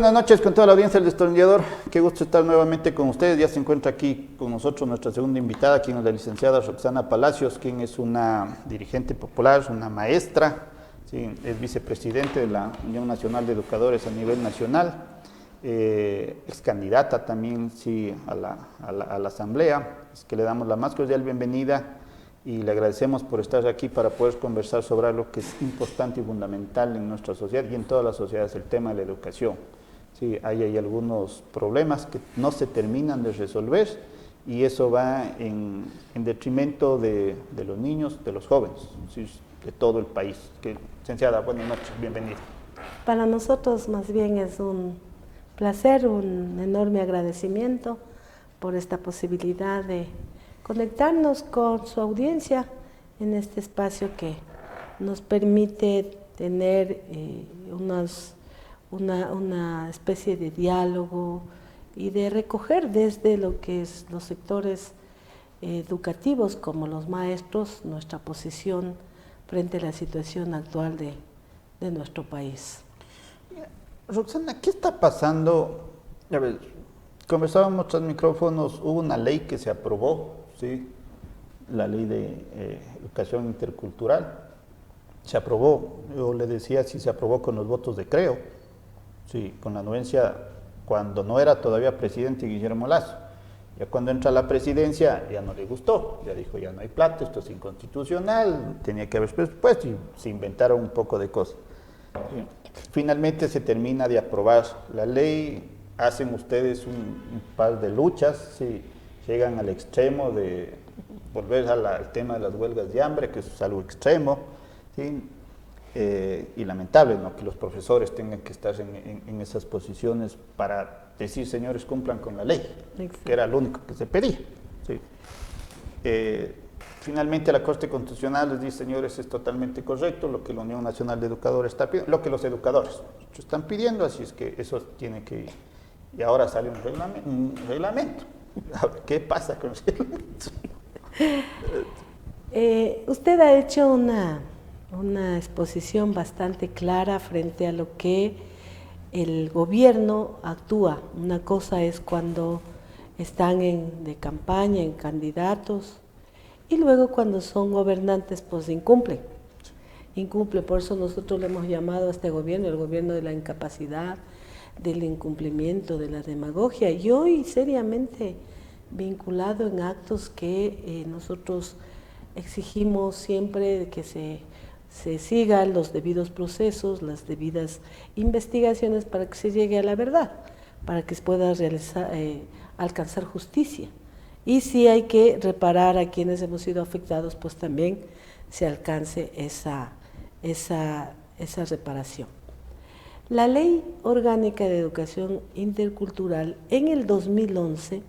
Buenas noches con toda la audiencia del Destornillador. Qué gusto estar nuevamente con ustedes. Ya se encuentra aquí con nosotros nuestra segunda invitada, quien es la licenciada Roxana Palacios, quien es una dirigente popular, una maestra, ¿sí? Es vicepresidente de la Unión Nacional de Educadores a nivel nacional, ex candidata también sí, a la asamblea. Es que le damos la más cordial bienvenida y le agradecemos por estar aquí para poder conversar sobre algo que es importante y fundamental en nuestra sociedad y en todas las sociedades, el tema de la educación. Sí, hay algunos problemas que no se terminan de resolver y eso va en detrimento de los niños, de los jóvenes, sí, de todo el país. Licenciada, buenas noches, bienvenida. Para nosotros más bien es un placer, un enorme agradecimiento por esta posibilidad de conectarnos con su audiencia en este espacio que nos permite tener una especie de diálogo y de recoger desde lo que es los sectores educativos como los maestros nuestra posición frente a la situación actual de nuestro país. Roxana, ¿qué está pasando? A ver, conversábamos tras micrófonos, hubo una ley que se aprobó, ¿sí? La ley de educación intercultural, se aprobó, yo le decía si se aprobó con los votos de Creo, sí, con la anuencia cuando no era todavía presidente Guillermo Lasso. Ya cuando entra a la presidencia ya no le gustó, ya dijo ya no hay plata, esto es inconstitucional, tenía que haber presupuesto y se inventaron un poco de cosas. Finalmente se termina de aprobar la ley, hacen ustedes un par de luchas, sí, llegan al extremo de volver al tema de las huelgas de hambre, que es algo extremo, ¿sí? Y lamentable, ¿no?, que los profesores tengan que estar en esas posiciones para decir, señores, cumplan con la ley. Exacto. Que era lo único que se pedía. ¿Sí? Finalmente la Corte Constitucional les dice, señores, es totalmente correcto lo que la Unión Nacional de Educadores está pidiendo, lo que los educadores están pidiendo, así es que eso tiene que ir. Y ahora sale un reglamento. ¿Qué pasa con el reglamento? Usted ha hecho una exposición bastante clara frente a lo que el gobierno actúa. Una cosa es cuando están de campaña, en candidatos, y luego cuando son gobernantes, pues incumplen. Por eso nosotros le hemos llamado a este gobierno, el gobierno de la incapacidad, del incumplimiento, de la demagogia, y hoy seriamente vinculado en actos que nosotros exigimos siempre que se sigan los debidos procesos, las debidas investigaciones para que se llegue a la verdad, para que se pueda alcanzar justicia. Y si hay que reparar a quienes hemos sido afectados, pues también se alcance esa reparación. La Ley Orgánica de Educación Intercultural en el 2011,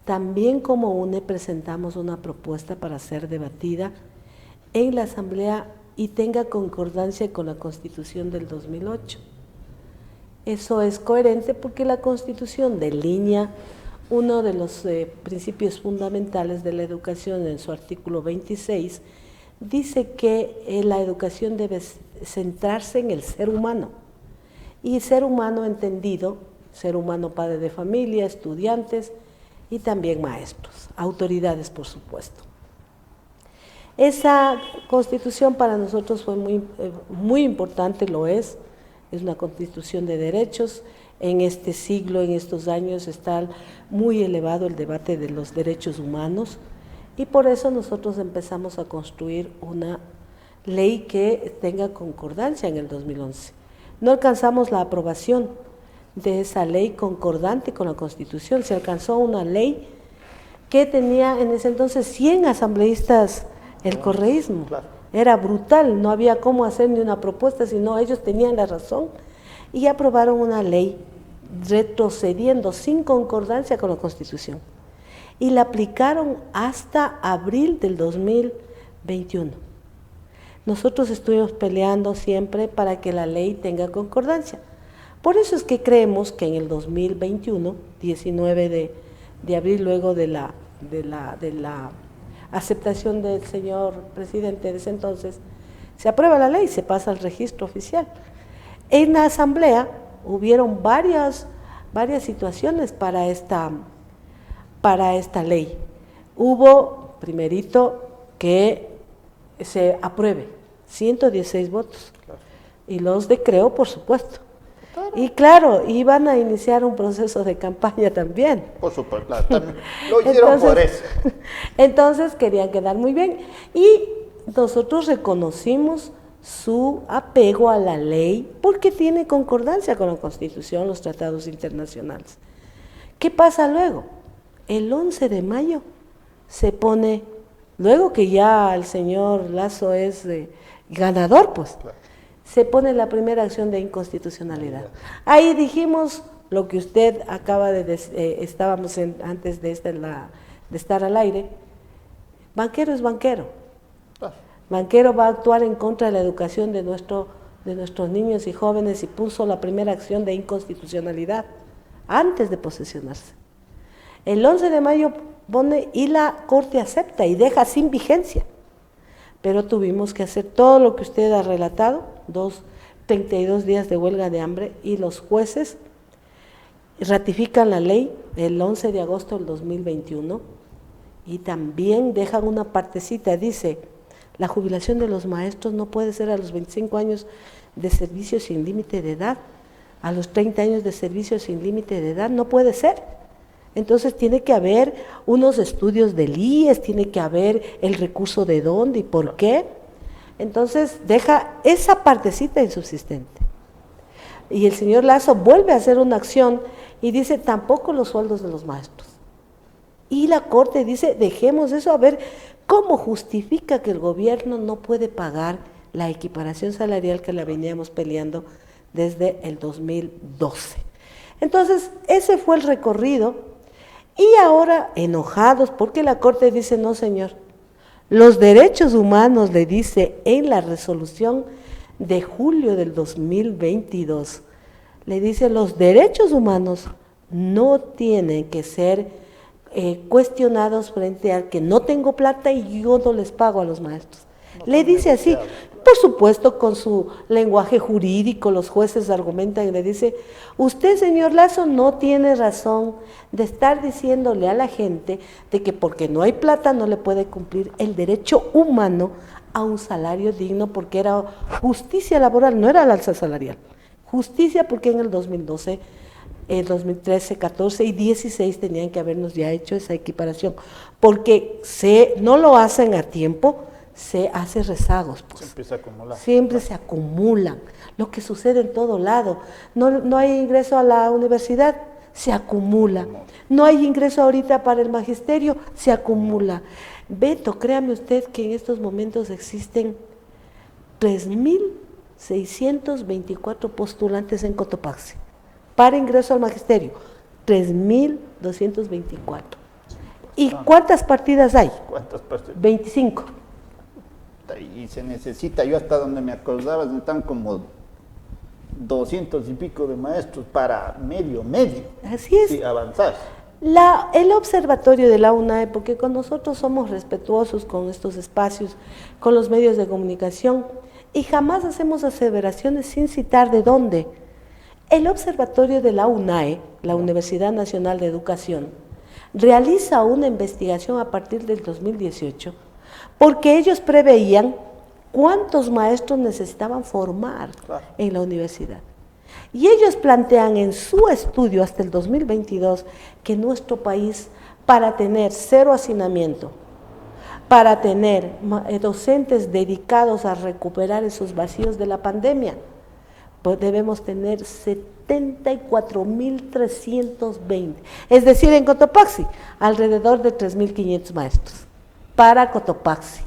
también como UNE presentamos una propuesta para ser debatida en la Asamblea y tenga concordancia con la Constitución del 2008. Eso es coherente porque la Constitución delinea uno de los principios fundamentales de la educación en su artículo 26, dice que la educación debe centrarse en el ser humano, y ser humano entendido, ser humano padre de familia, estudiantes y también maestros, autoridades por supuesto. Esa constitución para nosotros fue muy importante, lo es una constitución de derechos. En este siglo, en estos años, está muy elevado el debate de los derechos humanos y por eso nosotros empezamos a construir una ley que tenga concordancia en el 2011. No alcanzamos la aprobación de esa ley concordante con la Constitución, se alcanzó una ley que tenía en ese entonces 100 asambleístas, el correísmo. Era brutal, no había cómo hacer ni una propuesta, sino ellos tenían la razón y aprobaron una ley retrocediendo sin concordancia con la Constitución y la aplicaron hasta abril del 2021. Nosotros estuvimos peleando siempre para que la ley tenga concordancia. Por eso es que creemos que en el 2021, 19 de abril, luego de la aceptación del señor presidente de ese entonces, se aprueba la ley, se pasa al registro oficial. En la asamblea hubieron varias situaciones para esta ley. Hubo, primerito, que se apruebe, 116 votos, claro. Y los de Creo, por supuesto. Claro. Y claro, iban a iniciar un proceso de campaña también. Por supuesto, claro, también. Lo hicieron por eso. Entonces querían quedar muy bien. Y nosotros reconocimos su apego a la ley porque tiene concordancia con la Constitución, los tratados internacionales. ¿Qué pasa luego? El 11 de mayo se pone, luego que ya el señor Lasso es ganador, pues, claro, se pone la primera acción de inconstitucionalidad. Ahí dijimos lo que usted acaba de decir, estábamos antes de estar al aire, banquero es banquero. Banquero va a actuar en contra de la educación de nuestros niños y jóvenes y puso la primera acción de inconstitucionalidad antes de posesionarse. El 11 de mayo pone y la Corte acepta y deja sin vigencia. Pero tuvimos que hacer todo lo que usted ha relatado, 32 días de huelga de hambre, y los jueces ratifican la ley el 11 de agosto del 2021 y también dejan una partecita, dice, la jubilación de los maestros no puede ser a los 25 años de servicio sin límite de edad, a los 30 años de servicio sin límite de edad, no puede ser. Entonces tiene que haber unos estudios del IES, tiene que haber el recurso de dónde y por qué. Entonces deja esa partecita insubsistente. Y el señor Lasso vuelve a hacer una acción y dice tampoco los sueldos de los maestros. Y la Corte dice dejemos eso, a ver cómo justifica que el gobierno no puede pagar la equiparación salarial que la veníamos peleando desde el 2012. Entonces ese fue el recorrido. Y ahora, enojados, porque la Corte dice, no señor, los derechos humanos, le dice en la resolución de julio del 2022, le dice, los derechos humanos no tienen que ser cuestionados frente a que no tengo plata y yo no les pago a los maestros. No le dice así, por supuesto con su lenguaje jurídico, los jueces argumentan y le dice, usted señor Lasso no tiene razón de estar diciéndole a la gente de que porque no hay plata no le puede cumplir el derecho humano a un salario digno, porque era justicia laboral, no era el alza salarial, justicia porque en el 2012, el 2013, 14 y 16 tenían que habernos ya hecho esa equiparación, porque no lo hacen a tiempo, se hace rezagos, pues. Se empieza a acumular. Siempre se acumulan, lo que sucede en todo lado. No hay ingreso a la universidad, se acumula. No hay ingreso ahorita para el magisterio, se acumula. Beto, créame usted que en estos momentos existen 3.624 postulantes en Cotopaxi para ingreso al magisterio, 3.224. ¿Y cuántas partidas hay? ¿Cuántas partidas? 25. Y se necesita, yo hasta donde me acordaba, están como 200 y pico de maestros para medio. Así es. Sí, avanzar. El observatorio de la UNAE, porque con nosotros somos respetuosos con estos espacios, con los medios de comunicación, y jamás hacemos aseveraciones sin citar de dónde. El observatorio de la UNAE, la Universidad Nacional de Educación, realiza una investigación a partir del 2018, porque ellos preveían cuántos maestros necesitaban formar en la universidad. Y ellos plantean en su estudio hasta el 2022 que nuestro país, para tener cero hacinamiento, para tener docentes dedicados a recuperar esos vacíos de la pandemia, pues debemos tener 74.320, es decir, en Cotopaxi, alrededor de 3.500 maestros. Para Cotopaxi,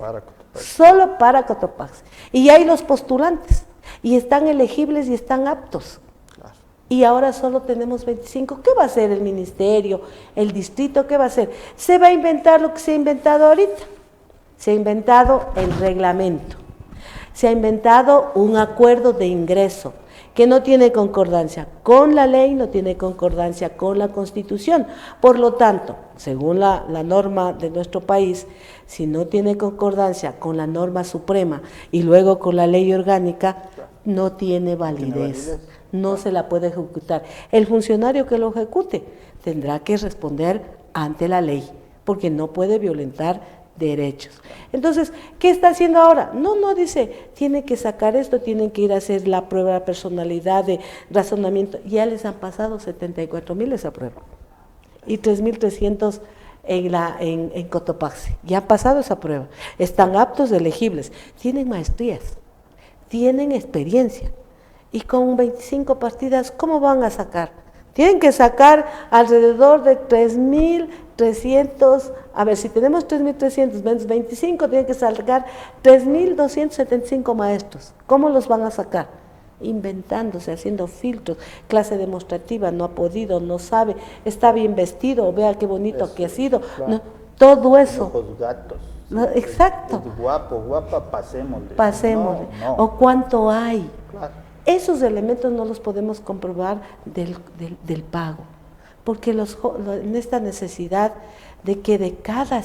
solo para Cotopaxi. Y hay los postulantes, y están elegibles y están aptos. Claro. Y ahora solo tenemos 25. ¿Qué va a hacer el ministerio, el distrito? ¿Qué va a hacer? Se va a inventar lo que se ha inventado ahorita. Se ha inventado el reglamento. Se ha inventado un acuerdo de ingreso que no tiene concordancia con la ley, no tiene concordancia con la Constitución. Por lo tanto, según la norma de nuestro país, si no tiene concordancia con la norma suprema y luego con la ley orgánica, no tiene validez. no se la puede ejecutar. El funcionario que lo ejecute tendrá que responder ante la ley, porque no puede violentar derechos. Entonces, ¿qué está haciendo ahora? No dice, tiene que sacar esto, tienen que ir a hacer la prueba de personalidad, de razonamiento. Ya les han pasado 74,000 esa prueba y 3,300 en Cotopaxi. Ya han pasado esa prueba. Están aptos, elegibles. Tienen maestrías, tienen experiencia. Y con 25 partidas, ¿cómo van a sacar? Tienen que sacar alrededor de 3,300, a ver, si tenemos 3,300 menos 25, tienen que sacar 3,275 maestros. ¿Cómo los van a sacar? Inventándose, haciendo filtros, clase demostrativa, no ha podido, no sabe, está bien vestido, vea qué bonito Eso, que ha sido. claro. No, todo eso. Ojos gatos. Exacto. Es guapo, guapa, pasémosle. Pasémosle. No. O cuánto hay. Claro. Esos elementos no los podemos comprobar del pago, porque en esta necesidad de que de cada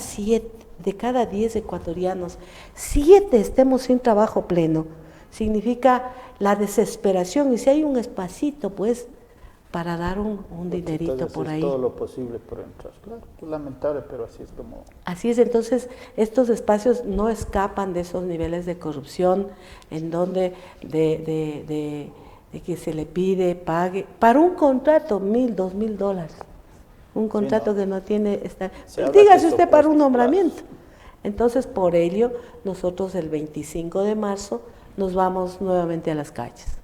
10 ecuatorianos, 7 estemos sin trabajo pleno, significa la desesperación, y si hay un espacito, pues, para dar un dinerito por ahí. Todo lo posible por entrar. Claro, es lamentable, pero así es como... Así es, entonces estos espacios no escapan de esos niveles de corrupción en donde de que se le pide, pague, para un contrato $1,000, $2,000, un contrato que no tiene, dígase usted para un nombramiento. Entonces por ello nosotros el 25 de marzo nos vamos nuevamente a las calles.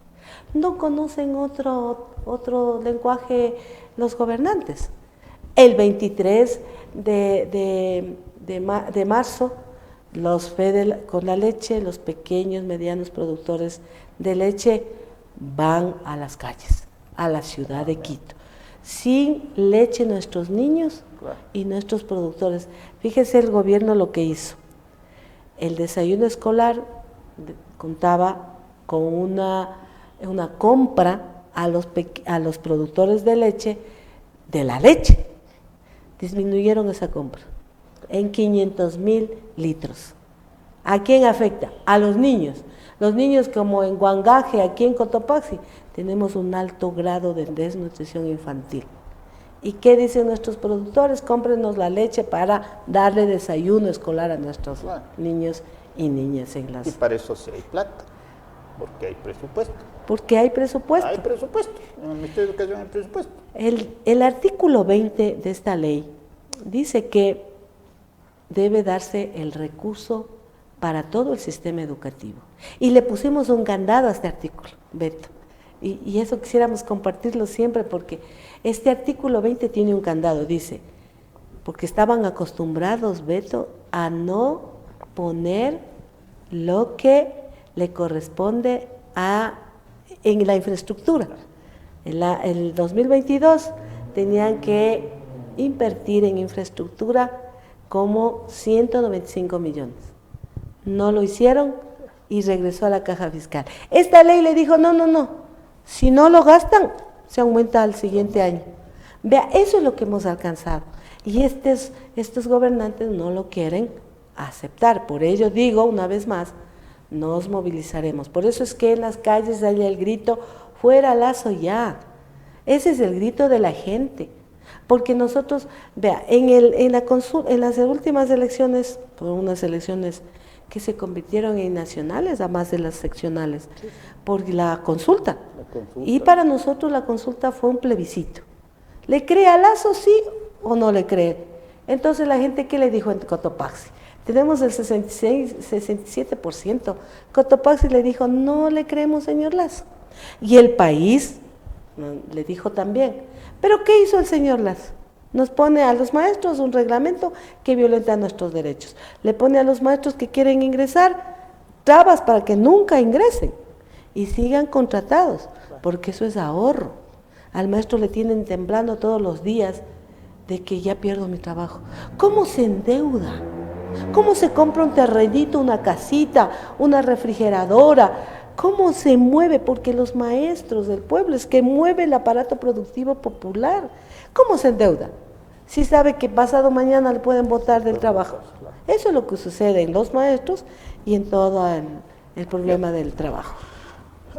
No conocen otro lenguaje los gobernantes. El 23 de marzo, los con la leche, los pequeños, medianos productores de leche van a las calles, a la ciudad de Quito. Sin leche nuestros niños y nuestros productores. Fíjese el gobierno lo que hizo. El desayuno escolar contaba con una compra a los productores de leche, de la leche. Disminuyeron esa compra en 500,000 litros. ¿A quién afecta? A los niños. Los niños, como en Huangaje, aquí en Cotopaxi, tenemos un alto grado de desnutrición infantil. ¿Y qué dicen nuestros productores? Cómprenos la leche para darle desayuno escolar a nuestros niños y niñas en las... Y para eso sí hay plata, porque hay presupuesto. Porque hay presupuesto. Hay presupuesto, en el Ministerio de Educación hay presupuesto. El artículo 20 de esta ley dice que debe darse el recurso para todo el sistema educativo. Y le pusimos un candado a este artículo, Beto. Y eso quisiéramos compartirlo siempre, porque este artículo 20 tiene un candado, dice, porque estaban acostumbrados, Beto, a no poner lo que le corresponde en la infraestructura. El 2022 tenían que invertir en infraestructura como 195 millones. No lo hicieron y regresó a la caja fiscal. Esta ley le dijo, no, si no lo gastan, se aumenta al siguiente año. Vea, eso es lo que hemos alcanzado. Y estos gobernantes no lo quieren aceptar. Por ello digo, una vez más, nos movilizaremos. Por eso es que en las calles hay el grito, fuera Lazo ya. Ese es el grito de la gente. Porque nosotros, vea, en las últimas elecciones, por unas elecciones que se convirtieron en nacionales, además de las seccionales, por la consulta. Y para nosotros la consulta fue un plebiscito. ¿Le cree a Lazo, sí o no le cree? Entonces la gente, ¿qué le dijo en Cotopaxi? Tenemos el 67%. Cotopaxi le dijo, no le creemos, señor Lazo. Y el país le dijo también. ¿Pero qué hizo el señor Lazo? Nos pone a los maestros un reglamento que violenta nuestros derechos. Le pone a los maestros que quieren ingresar trabas para que nunca ingresen y sigan contratados, porque eso es ahorro. Al maestro le tienen temblando todos los días de que ya pierdo mi trabajo. ¿Cómo se endeuda? ¿Cómo se compra un terrenito, una casita, una refrigeradora? ¿Cómo se mueve? Porque los maestros del pueblo es que mueve el aparato productivo popular. ¿Cómo se endeuda? Si sabe que pasado mañana le pueden botar del trabajo. Eso es lo que sucede en los maestros y en todo el problema del trabajo.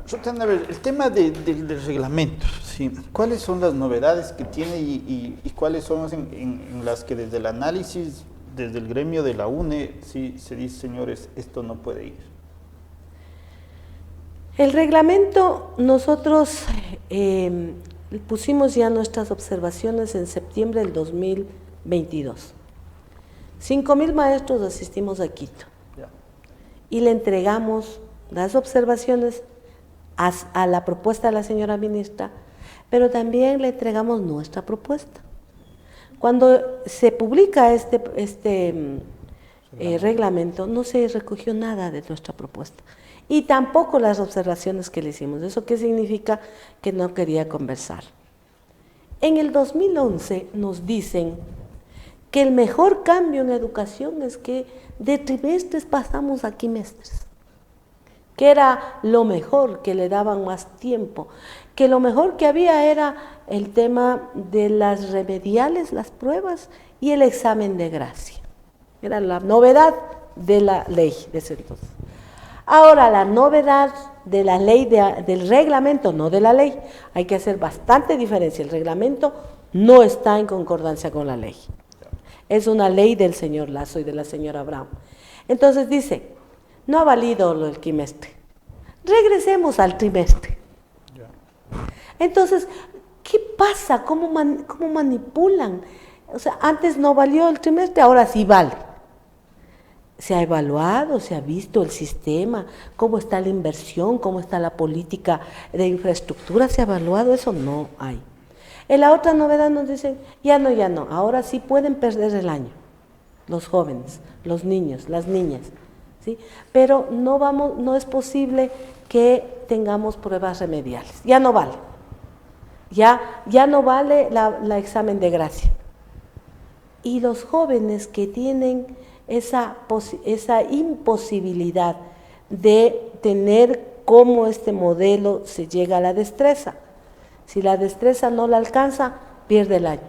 Roxana, a ver, el tema del reglamento, sí. ¿Cuáles son las novedades que tiene y cuáles son en las que desde el análisis, desde el gremio de la UNE, sí se dice, señores, esto no puede ir? El reglamento, nosotros pusimos ya nuestras observaciones en septiembre del 2022. 5.000 maestros asistimos a Quito y le entregamos las observaciones a la propuesta de la señora ministra, pero también le entregamos nuestra propuesta. Cuando se publica este reglamento, no se recogió nada de nuestra propuesta y tampoco las observaciones que le hicimos. ¿Eso qué significa? Que no quería conversar. En el 2011 nos dicen que el mejor cambio en educación es que de trimestres pasamos a quimestres, que era lo mejor, que le daban más tiempo, que lo mejor que había era el tema de las remediales, las pruebas y el examen de gracia. Era la novedad de la ley de ese entonces. Ahora, la novedad de la ley, del reglamento, no de la ley, hay que hacer bastante diferencia. El reglamento no está en concordancia con la ley. Es una ley del señor Lazo y de la señora Brown. Entonces dice, no ha valido lo del quimestre. Regresemos al trimestre. Entonces, ¿qué pasa? ¿Cómo manipulan? O sea, antes no valió el trimestre, ahora sí vale. Se ha evaluado, se ha visto el sistema, cómo está la inversión, cómo está la política de infraestructura, se ha evaluado, eso no hay. En la otra novedad nos dicen, ya no, ahora sí pueden perder el año, los jóvenes, los niños, las niñas, ¿sí? Pero no es posible que tengamos pruebas remediales, ya no vale, ya no vale la examen de gracia. Y los jóvenes que tienen esa imposibilidad de tener cómo este modelo se llega a la destreza. Si la destreza no la alcanza, pierde el año,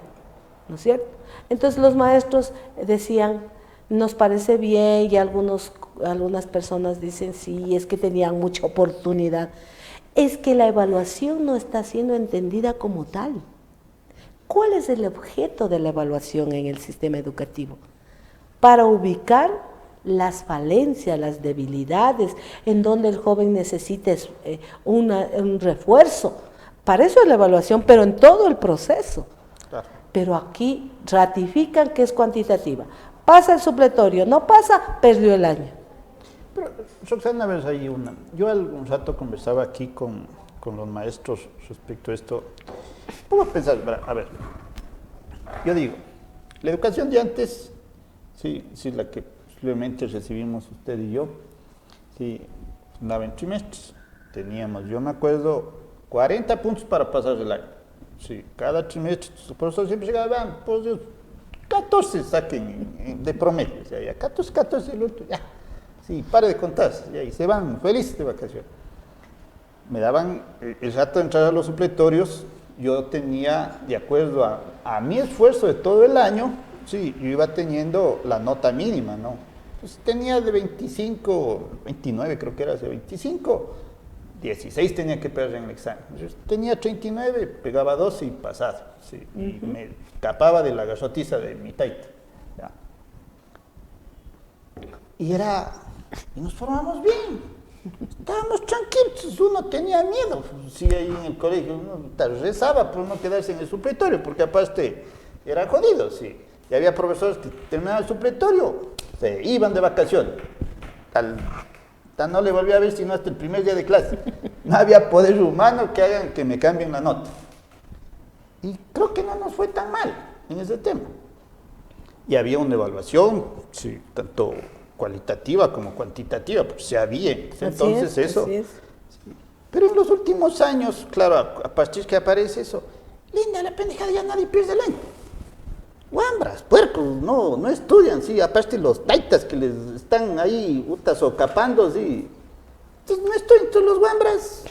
¿no es cierto? Entonces los maestros decían, nos parece bien, y algunas personas dicen, sí, es que tenían mucha oportunidad. Es que la evaluación no está siendo entendida como tal. ¿Cuál es el objeto de la evaluación en el sistema educativo? Para ubicar las falencias, las debilidades, en donde el joven necesita un refuerzo. Para eso es la evaluación, pero en todo el proceso. Claro. Pero aquí ratifican que es cuantitativa. Pasa el supletorio, no pasa, perdió el año. Pero, Roxana, ves ahí yo algún rato conversaba aquí con los maestros respecto a esto. ¿Cómo pensar? A ver, yo digo, la educación de antes, sí, la que posiblemente recibimos usted y yo, sí, andaba en trimestres. Teníamos, yo me acuerdo, 40 puntos para pasar el año. Sí, cada trimestre, los profesores siempre llegaban, pues 14 saquen de promedio. O sea, ya 14, el otro, ya. Sí, pare de contar, ya, y se van felices de vacaciones. Me daban el rato de entrar a los supletorios, yo tenía, de acuerdo a mi esfuerzo de todo el año, sí, yo iba teniendo la nota mínima, ¿no? Pues tenía de 25, 29 creo que era, de 25, 16 tenía que pegar en el examen. Yo tenía 39, pegaba 12 y pasaba, sí, y me escapaba de la garrotiza de mi taita. ¿Ya? Y nos formamos bien. Estábamos tranquilos, uno tenía miedo. Sí, ahí en el colegio uno rezaba por no quedarse en el supletorio, porque aparte era jodido, sí. Y había profesores que terminaban el supletorio, se iban de vacaciones. Tal no le volví a ver sino hasta el primer día de clase. No había poder humano que hagan que me cambien la nota. Y creo que no nos fue tan mal en ese tema. Y había una evaluación, sí, tanto cualitativa como cuantitativa, pues se había. Entonces eso. Sí. Pero en los últimos años, claro, a partir que aparece eso, linda la pendejada, ya nadie pierde el año. Guambras, puercos, no estudian, sí, aparte los taitas que les están ahí socapando, sí. Entonces no estoy entre los guambras,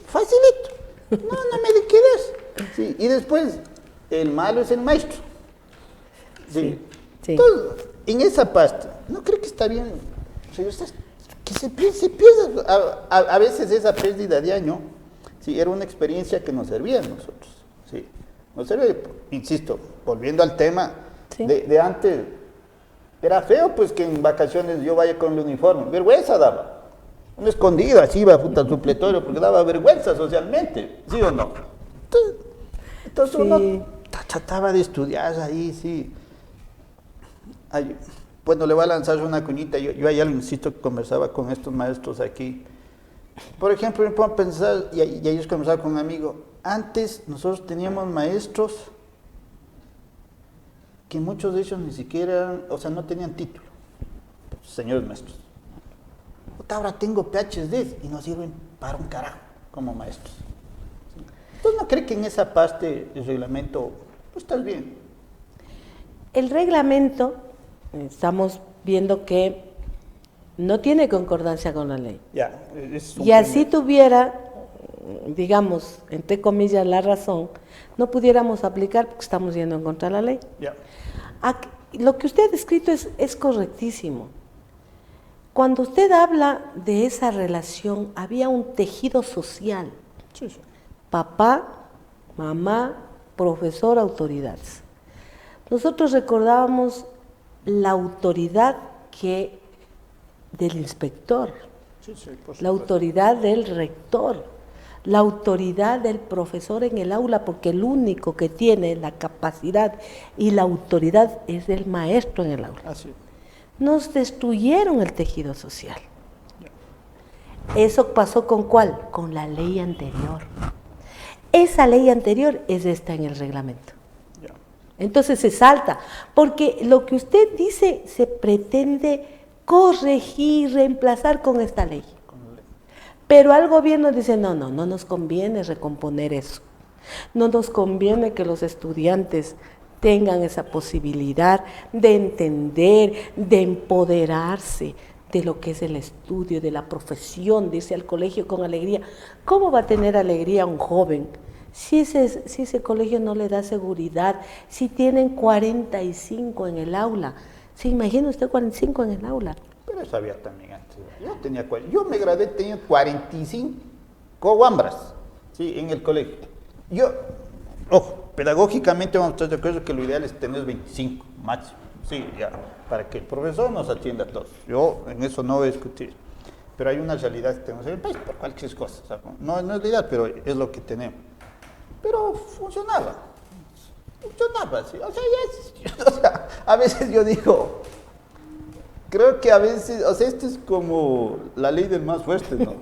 facilito, no me liquides. Sí, y después, el malo es el maestro. Sí. Entonces, en esa parte, ¿no creo que está bien regresar? que se pierde, a veces esa pérdida de año, sí, era una experiencia que nos servía a nosotros, sí, nos servía, insisto, volviendo al tema, Sí. de antes, era feo pues que en vacaciones yo vaya con el uniforme, vergüenza daba, uno escondido, así iba puta al supletorio, porque daba vergüenza socialmente, ¿sí o no? Entonces Sí. uno trataba de estudiar ahí, sí. Ay, bueno, le voy a lanzar una cuñita. Yo ayer, insisto, que conversaba con estos maestros aquí. Por ejemplo, me pongo a pensar, y ayer conversaba con un amigo, antes nosotros teníamos maestros que muchos de ellos ni siquiera, o sea, no tenían título, señores maestros. Puta, ahora tengo PhD y no sirven para un carajo como maestros. ¿Entonces no cree que en esa parte del reglamento, pues estás bien? El reglamento, estamos viendo que no tiene concordancia con la ley. Ya, es un Y así primer- tuviera, digamos, entre comillas, la razón, no pudiéramos aplicar porque estamos yendo en contra de la ley. Ya. Lo que usted ha escrito es correctísimo. Cuando usted habla de esa relación, había un tejido social. Sí, sí. Papá, mamá, profesor, autoridades. Nosotros recordábamos la autoridad del inspector, Sí, sí, por la supuesto. autoridad del rector, la autoridad del profesor en el aula, porque el único que tiene la capacidad y la autoridad es el maestro en el aula. Así. Nos destruyeron el tejido social. ¿Eso pasó con cuál? Con la ley anterior. Esa ley anterior es esta en el reglamento. Ya. Entonces se salta, porque lo que usted dice se pretende corregir, reemplazar con esta ley. Pero al gobierno dice, no nos conviene recomponer eso. No nos conviene que los estudiantes tengan esa posibilidad de entender, de empoderarse de lo que es el estudio, de la profesión, de irse al colegio con alegría. ¿Cómo va a tener alegría un joven si ese colegio no le da seguridad? Si tienen 45 en el aula. ¿Se imagina usted 45 en el aula? Pero eso había también antes. Yo me gradué teniendo 45 guambras, sí, en el colegio. Ojo, pedagógicamente vamos a estar de acuerdo que lo ideal es tener 25 máximo, sí, ya, para que el profesor nos atienda a todos. Yo en eso no voy a discutir. Pero hay una realidad que tenemos en el país por cualquier cosa. O sea, no es la ideal, pero es lo que tenemos. Pero funcionaba, sí. O sea, a veces yo digo, creo que a veces, o sea, esto es como la ley del más fuerte, ¿no?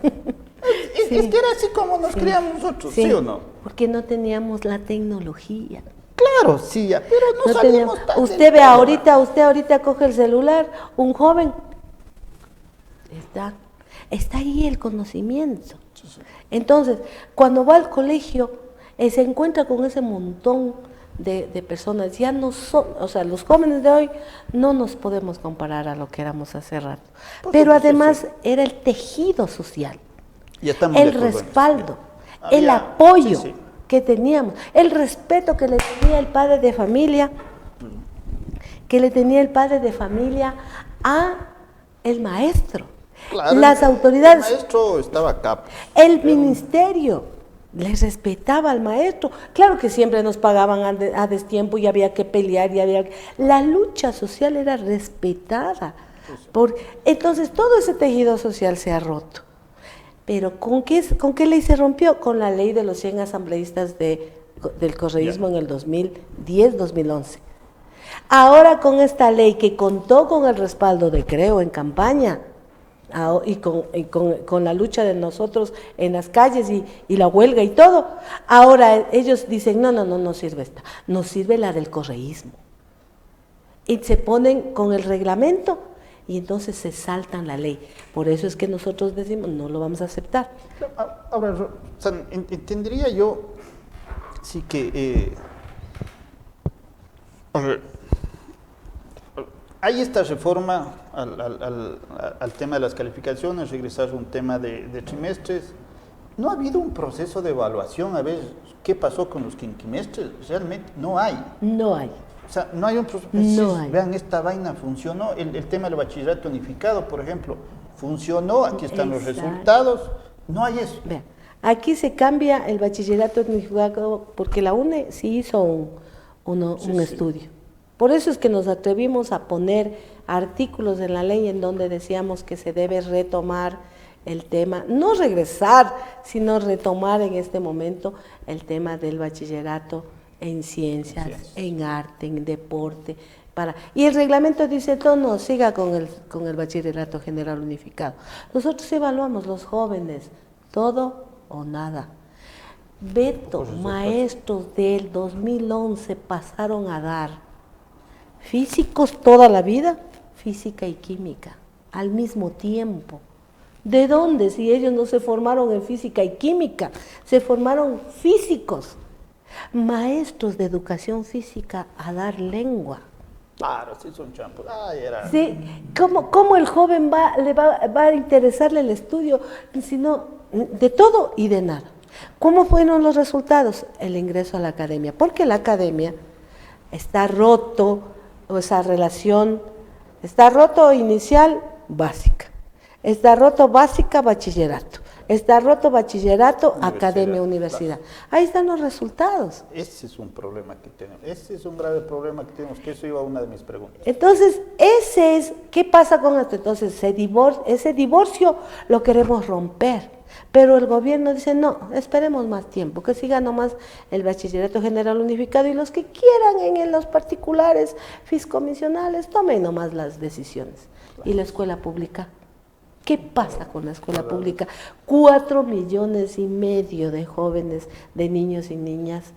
Sí. Es que era así como nos criamos nosotros, ¿sí o no? Porque no teníamos la tecnología. Claro, sí, ya, pero no sabíamos teníamos. tan Usted del ve tema. usted ahorita coge el celular, un joven, está ahí el conocimiento. Entonces, cuando va al colegio, se encuentra con ese montón de personas. Ya no son, o sea, los jóvenes de hoy no nos podemos comparar a lo que éramos hace rato. Por Pero supuesto, además sí. era el tejido social, Ya estamos de el acuerdo en eso. respaldo, Había- el apoyo sí, sí. que teníamos, el respeto que le tenía el padre de familia, a el maestro, Claro, las autoridades, El maestro estaba acá. el ministerio les respetaba al maestro. Claro que siempre nos pagaban a destiempo y había que pelear la lucha social era respetada. Entonces todo ese tejido social se ha roto. Pero ¿con qué ley se rompió? Con la ley de los 100 asambleístas del correísmo en el 2010-2011. Ahora con esta ley que contó con el respaldo de Creo en campaña y con la lucha de nosotros en las calles y la huelga y todo, ahora ellos dicen, no sirve esta, no sirve la del correísmo. Y se ponen con el reglamento y entonces se saltan la ley. Por eso es que nosotros decimos, no lo vamos a aceptar. Ahora, o sea, entendería yo, sí que, a ver, hay esta reforma al tema de las calificaciones, regresar a un tema de trimestres. ¿No ha habido un proceso de evaluación a ver qué pasó con los quinquimestres? Realmente no hay. No hay. O sea, no hay un proceso. No hay. Vean, esta vaina funcionó. El tema del bachillerato unificado, por ejemplo, funcionó, aquí están los Exacto. resultados, no hay eso. Vean, aquí se cambia el bachillerato unificado porque la UNE sí hizo un estudio. Por eso es que nos atrevimos a poner artículos en la ley en donde decíamos que se debe retomar el tema, no regresar, sino retomar en este momento el tema del bachillerato en ciencias, en arte, en deporte. Y el reglamento dice, no, siga con el bachillerato general unificado. Nosotros evaluamos los jóvenes, todo o nada. Beto, maestros del 2011 pasaron a dar físicos toda la vida, física y química, al mismo tiempo. ¿De dónde? Si ellos no se formaron en física y química, se formaron físicos. Maestros de educación física a dar lengua. Claro, sí son champos. Sí, ¿cómo el joven va a interesarle el estudio? Sino de todo y de nada. ¿Cómo fueron los resultados? El ingreso a la academia. Porque la academia está roto, o esa relación, está roto inicial, básica. Está roto básica, bachillerato. Está roto bachillerato, academia, universidad. Ahí están los resultados. Ese es un problema que tenemos. Ese es un grave problema que tenemos, que eso iba a una de mis preguntas. Entonces, ¿qué pasa con esto? Entonces, ese divorcio lo queremos romper. Pero el gobierno dice, no, esperemos más tiempo, que siga nomás el bachillerato general unificado y los que quieran en los particulares fiscomisionales tomen nomás las decisiones. ¿Y la escuela pública? ¿Qué pasa con la escuela pública? 4,5 millones de jóvenes, de niños y niñas.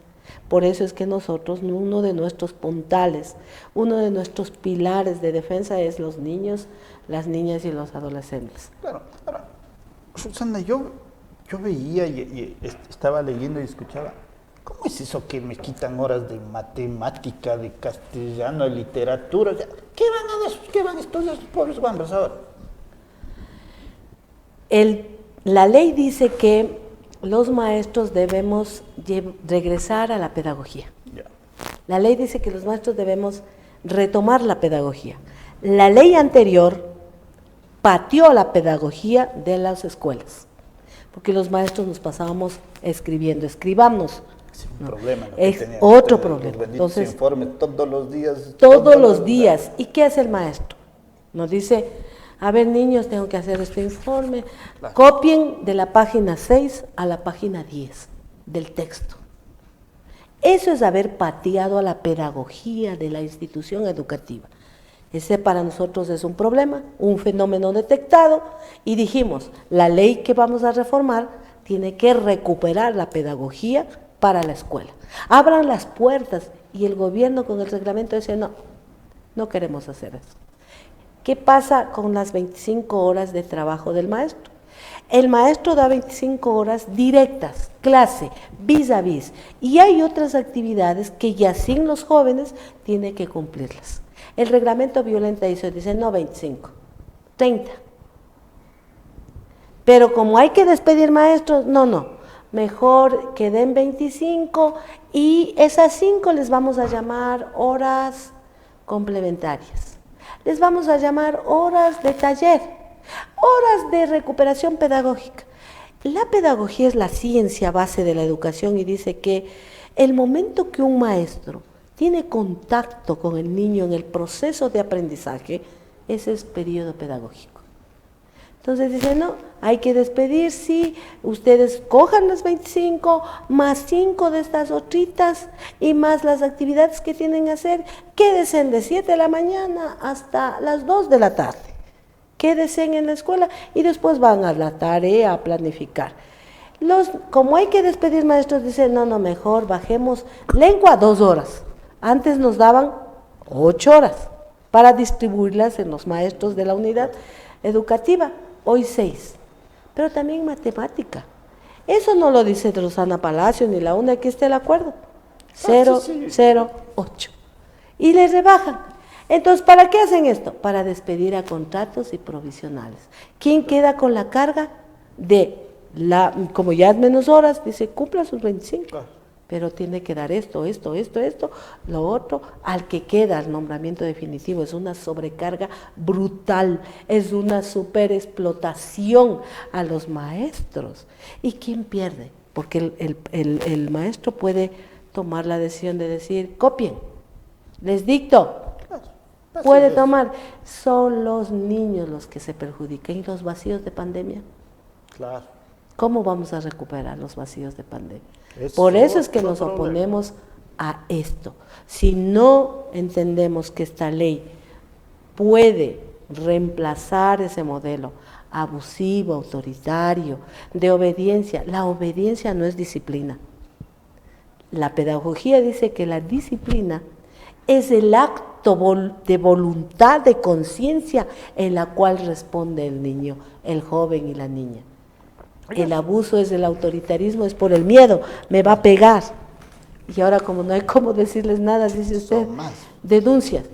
Por eso es que nosotros, uno de nuestros puntales, uno de nuestros pilares de defensa es los niños, las niñas y los adolescentes. Claro. Ahora, Roxana, yo veía y estaba leyendo y escuchaba, ¿cómo es eso que me quitan horas de matemática, de castellano, de literatura? O sea, ¿qué van a estudiar los pobres guambras ahora? La ley dice que los maestros debemos regresar a la pedagogía. Ya. La ley dice que los maestros debemos retomar la pedagogía. La ley anterior pateó la pedagogía de las escuelas, porque los maestros nos pasábamos escribiendo, escribamos. Es un problema. ¿No? Es otro problema. Entonces, informes todos los días. Todos los días. ¿Y qué hace el maestro? Nos dice, a ver niños, tengo que hacer este informe. Claro. Copien de la página 6 a la página 10 del texto. Eso es haber pateado a la pedagogía de la institución educativa. Ese para nosotros es un problema, un fenómeno detectado, y dijimos, la ley que vamos a reformar tiene que recuperar la pedagogía para la escuela. Abran las puertas, y el gobierno con el reglamento dice, no queremos hacer eso. ¿Qué pasa con las 25 horas de trabajo del maestro? El maestro da 25 horas directas, clase, vis a vis, y hay otras actividades que ya sin los jóvenes tiene que cumplirlas. El reglamento violenta eso, dice no 25, 30. Pero como hay que despedir maestros, no, mejor que den 25 y esas 5 les vamos a llamar horas complementarias. Les vamos a llamar horas de taller, horas de recuperación pedagógica. La pedagogía es la ciencia base de la educación y dice que el momento que un maestro tiene contacto con el niño en el proceso de aprendizaje, ese es periodo pedagógico. Entonces dice, no, hay que despedir, sí, ustedes cojan las 25, más 5 de estas otritas y más las actividades que tienen que hacer, quédense de 7 de la mañana hasta las 2 de la tarde. Quédense en la escuela y después van a la tarea, a planificar. Como hay que despedir maestros, dicen, no, mejor bajemos lengua 2 horas. Antes nos daban 8 horas para distribuirlas en los maestros de la unidad educativa, hoy 6. Pero también matemática. Eso no lo dice Rosana Palacio ni la UNE, aquí está el acuerdo. 0,08. Y le rebajan. Entonces, ¿para qué hacen esto? Para despedir a contratos y provisionales. ¿Quién queda con la carga de como ya es menos horas, dice, cumpla sus 25? pero tiene que dar esto, lo otro, al que queda el nombramiento definitivo. Es una sobrecarga brutal, es una superexplotación a los maestros. ¿Y quién pierde? Porque el maestro puede tomar la decisión de decir, copien, les dicto. Puede tomar. Son los niños los que se perjudican. ¿Y los vacíos de pandemia? Claro. ¿Cómo vamos a recuperar los vacíos de pandemia? Es Por eso es que otro nos problema. oponemos a esto. Si no entendemos que esta ley puede reemplazar ese modelo abusivo, autoritario, de obediencia, la obediencia no es disciplina. La pedagogía dice que la disciplina es el acto de voluntad, de conciencia en la cual responde el niño, el joven y la niña. El abuso es el autoritarismo, es por el miedo, me va a pegar. Y ahora como no hay cómo decirles nada, dice usted, denuncias.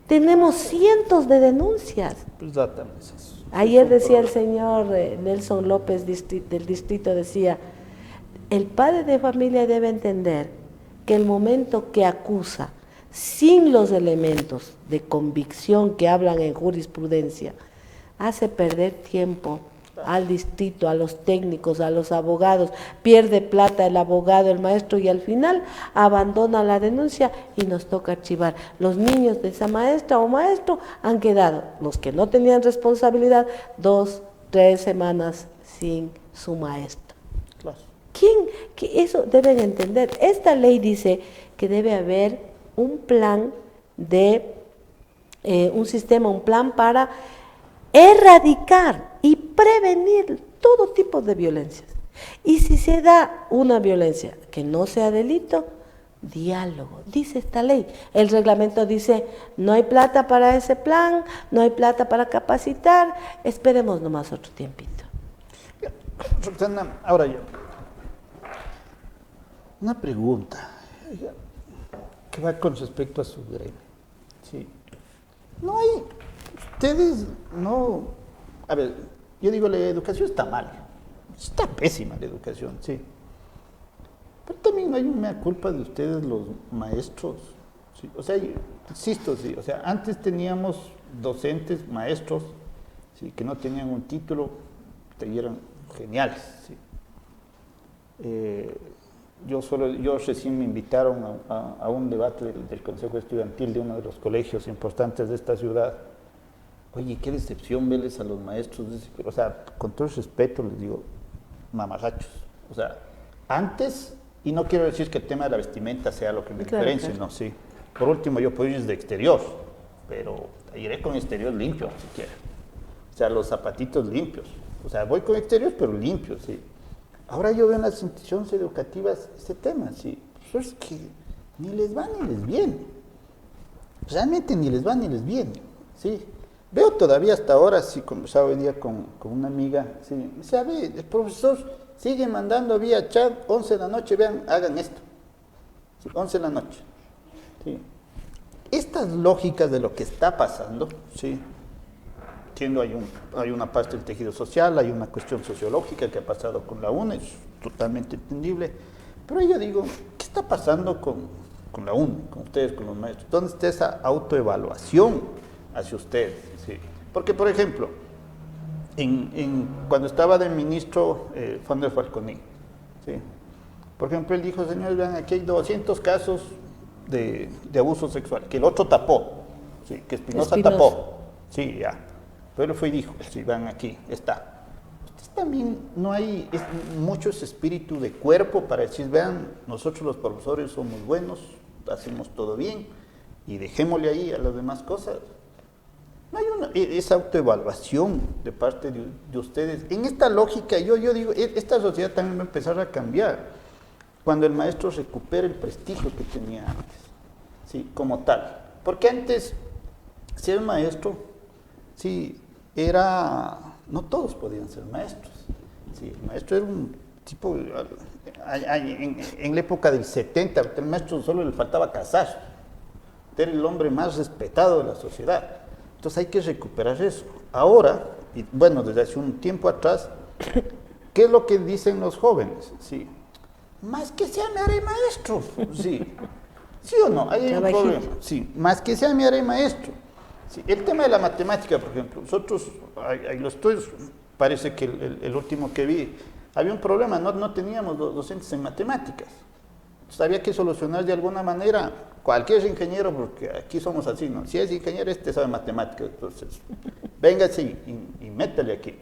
Tenemos cientos de denuncias. Exactamente eso. Ayer decía el señor Nelson López del distrito, decía, el padre de familia debe entender que el momento que acusa, sin los elementos de convicción que hablan en jurisprudencia, hace perder tiempo al distrito, a los técnicos, a los abogados, pierde plata el abogado, el maestro, y al final abandona la denuncia y nos toca archivar. Los niños de esa maestra o maestro han quedado, los que no tenían responsabilidad, 2, 3 semanas sin su maestro. Claro. Que eso deben entender. Esta ley dice que debe haber un plan un plan para erradicar y prevenir todo tipo de violencias. Y si se da una violencia que no sea delito, diálogo, dice esta ley. El reglamento dice, no hay plata para ese plan, no hay plata para capacitar, esperemos nomás otro tiempito. Roxana, ahora yo. Una pregunta que va con respecto a su gremio. Sí. No hay, ustedes no, a ver, yo digo, la educación está mal, está pésima la educación, sí. Pero también no hay una culpa de ustedes los maestros, sí. O sea, insisto, sí, o sea, antes teníamos docentes, maestros, sí, que no tenían un título, y eran geniales, sí. Yo recién me invitaron a un debate del Consejo Estudiantil de uno de los colegios importantes de esta ciudad. Oye, qué decepción verles a los maestros. O sea, con todo el respeto les digo, mamarrachos. O sea, antes, y no quiero decir que el tema de la vestimenta sea lo que me diferencie, claro. No, sí. Por último, yo puedo ir de exterior, pero iré con exterior limpio, si quiere. O sea, los zapatitos limpios. O sea, voy con exterior, pero limpios, sí. Ahora yo veo en las instituciones educativas este tema, sí, pues es que ni les va ni les viene, realmente ni les va ni les viene, sí. Veo todavía hasta ahora, sí, conversaba hoy día con una amiga, sí, me dice, a ver, el profesor sigue mandando vía chat, 11 de la noche, vean, hagan esto, sí, 11 de la noche, sí. Estas lógicas de lo que está pasando, sí, hay una parte del tejido social, hay una cuestión sociológica que ha pasado con la UNE, es totalmente entendible, pero yo digo, ¿qué está pasando con la UNE, con ustedes, con los maestros? ¿Dónde está esa autoevaluación hacia ustedes? Sí. Porque, por ejemplo, cuando estaba de ministro Fander Falconi, ¿sí? Por ejemplo, él dijo, señores, vean, aquí hay 200 casos de abuso sexual, que el otro tapó, ¿sí? Que Espinosa tapó, sí, ya. Pero fue y dijo, si van aquí, está. Ustedes también no hay mucho ese espíritu de cuerpo para decir, vean, nosotros los profesores somos buenos, hacemos todo bien, y dejémosle ahí a las demás cosas. No hay esa autoevaluación de parte de ustedes. En esta lógica, yo digo, esta sociedad también va a empezar a cambiar cuando el maestro recupere el prestigio que tenía antes, ¿sí? Como tal. Porque antes, ser maestro, sí, no todos podían ser maestros. Sí, el maestro era un tipo, en la época del 70, el maestro solo le faltaba casar, era el hombre más respetado de la sociedad. Entonces hay que recuperar eso. Ahora, y bueno, desde hace un tiempo atrás, ¿qué es lo que dicen los jóvenes? Sí, más que sea me haré maestro. Sí. ¿Sí o no? Ahí hay un Trabajito. problema. Sí, más que sea me haré maestro. Sí, el tema de la matemática, por ejemplo, nosotros, ahí los estudios, parece que el último que vi, había un problema, no teníamos docentes en matemáticas. Entonces había que solucionar de alguna manera, cualquier ingeniero, porque aquí somos así, ¿no? Si es ingeniero, sabe matemáticas, entonces, véngase y métele aquí.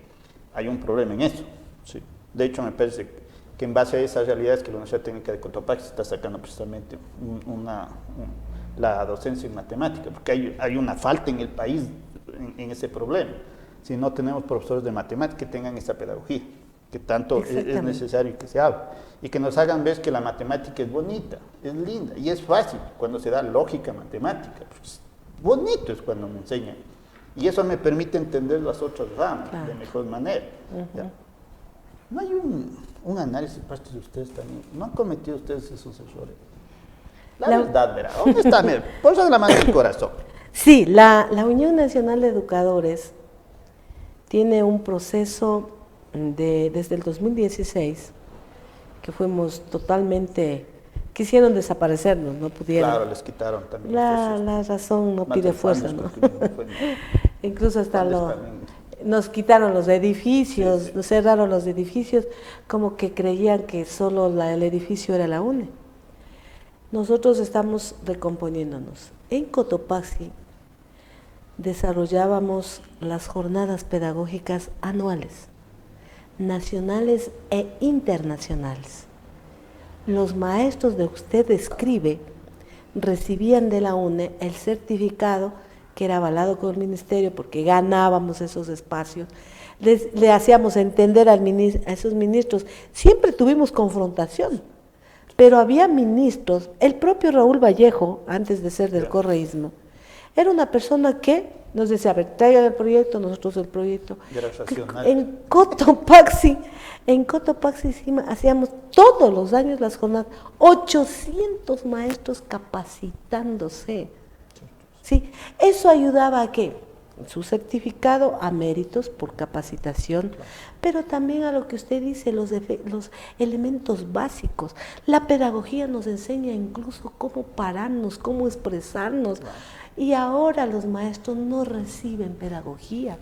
Hay un problema en eso. Sí. De hecho, me parece que en base a esas realidades que la Universidad Técnica de Cotopaxi está sacando precisamente la docencia en matemática, porque hay una falta en el país en ese problema. Si no tenemos profesores de matemática que tengan esa pedagogía, que tanto es necesario que se haga, y que nos hagan ver que la matemática es bonita, es linda, y es fácil cuando se da lógica matemática. Pues, bonito es cuando me enseñan, y eso me permite entender las otras ramas de mejor manera. ¿Ya? ¿No hay un análisis parte de ustedes también? ¿No han cometido ustedes esos errores? La verdad, verá. ¿Dónde está? Ponse de la mano del corazón. Sí, la Unión Nacional de Educadores tiene un proceso desde el 2016, que fuimos totalmente, quisieron desaparecernos, no pudieron. Claro, les quitaron también. La razón no pide fuerza, ¿no? Incluso hasta nos quitaron los edificios, sí. Nos cerraron los edificios, como que creían que solo el edificio era la UNE. Nosotros estamos recomponiéndonos. En Cotopaxi desarrollábamos las jornadas pedagógicas anuales, nacionales e internacionales. Los maestros de usted escribe recibían de la UNE el certificado que era avalado con el ministerio porque ganábamos esos espacios. Le hacíamos entender a esos ministros, siempre tuvimos confrontación, pero había ministros, el propio Raúl Vallejo, antes de ser del correísmo, era una persona que nos decía, a ver, traigan el proyecto, nosotros el proyecto. En Cotopaxi hacíamos todos los años las jornadas, 800 maestros capacitándose. ¿Sí? Eso ayudaba a que su certificado a méritos por capacitación, pero también a lo que usted dice, los elementos básicos. La pedagogía nos enseña incluso cómo pararnos, cómo expresarnos. Y ahora los maestros no reciben pedagogía.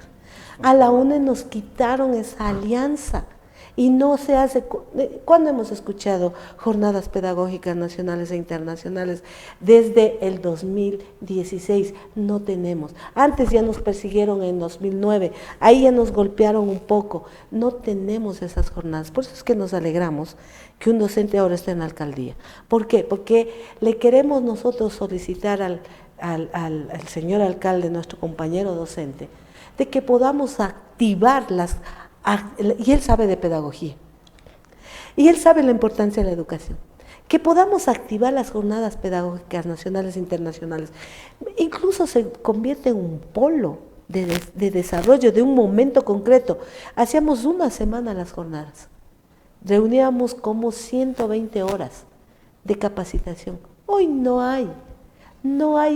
A la UNE nos quitaron esa alianza y no se hace. ¿Cuándo hemos escuchado jornadas pedagógicas nacionales e internacionales? Desde el 2016 no tenemos. Antes ya nos persiguieron en 2009, ahí ya nos golpearon un poco. No tenemos esas jornadas. Por eso es que nos alegramos que un docente ahora esté en la alcaldía. ¿Por qué? Porque le queremos nosotros solicitar al señor alcalde, nuestro compañero docente, de que podamos activar y él sabe de pedagogía, y él sabe la importancia de la educación, que podamos activar las jornadas pedagógicas nacionales e internacionales, incluso se convierte en un polo de desarrollo de un momento concreto. Hacíamos una semana las jornadas, reuníamos como 120 horas de capacitación. Hoy no hay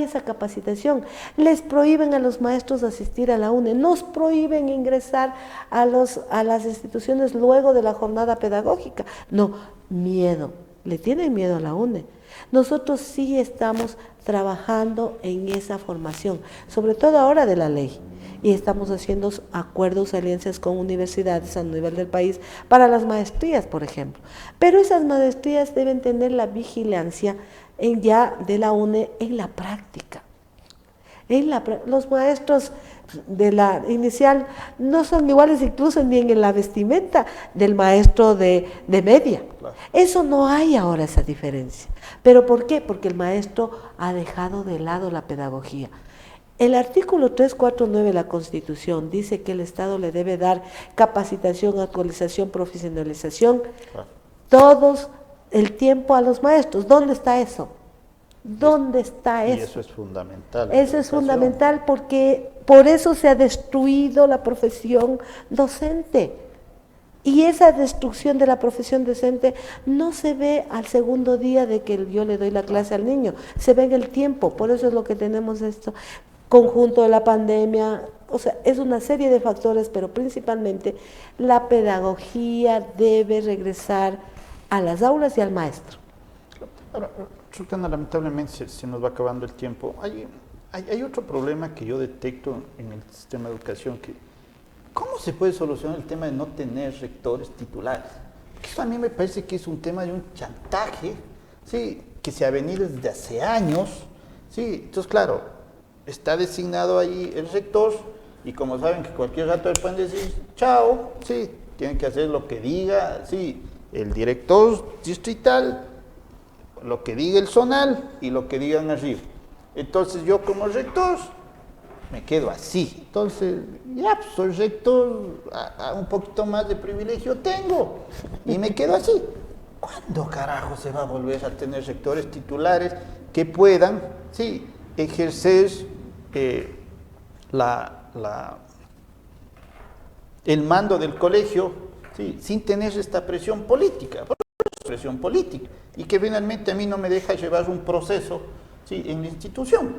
esa capacitación. Les prohíben a los maestros asistir a la UNE, nos prohíben ingresar a las instituciones luego de la jornada pedagógica. No, miedo, le tienen miedo a la UNE. Nosotros sí estamos trabajando en esa formación, sobre todo ahora de la ley, y estamos haciendo acuerdos, alianzas con universidades a nivel del país para las maestrías, por ejemplo. Pero esas maestrías deben tener la vigilancia ya de la UNE en la práctica. Los maestros de la inicial no son iguales incluso ni en la vestimenta del maestro de media. Claro. Eso no hay ahora esa diferencia. ¿Pero por qué? Porque el maestro ha dejado de lado la pedagogía. El artículo 349 de la Constitución dice que el Estado le debe dar capacitación, actualización, profesionalización, todos el tiempo a los maestros. ¿Dónde está eso? ¿Dónde está eso? Y eso es fundamental. Eso es fundamental porque por eso se ha destruido la profesión docente. Y esa destrucción de la profesión docente no se ve al segundo día de que yo le doy la clase al niño, se ve en el tiempo. Por eso es lo que tenemos esto, conjunto de la pandemia, o sea, es una serie de factores, pero principalmente la pedagogía debe regresar a las aulas y al maestro. Ahora, Sultana, lamentablemente se nos va acabando el tiempo. Hay otro problema que yo detecto en el sistema de educación, que ¿cómo se puede solucionar el tema de no tener rectores titulares? Eso a mí me parece que es un tema de un chantaje, ¿sí?, que se ha venido desde hace años, ¿sí? Entonces, claro, está designado ahí el rector y como saben que cualquier rato le pueden decir chao, ¿sí?, tienen que hacer lo que diga, ¿sí?, el director distrital, lo que diga el zonal y lo que digan arriba. Entonces yo como rector me quedo así. Entonces, ya, pues soy rector, un poquito más de privilegio tengo y me quedo así. ¿Cuándo carajo se va a volver a tener rectores titulares que puedan, sí, ejercer el mando del colegio, sí, sin tener esta presión política? Presión política y que finalmente a mí no me deja llevar un proceso, sí, en la institución.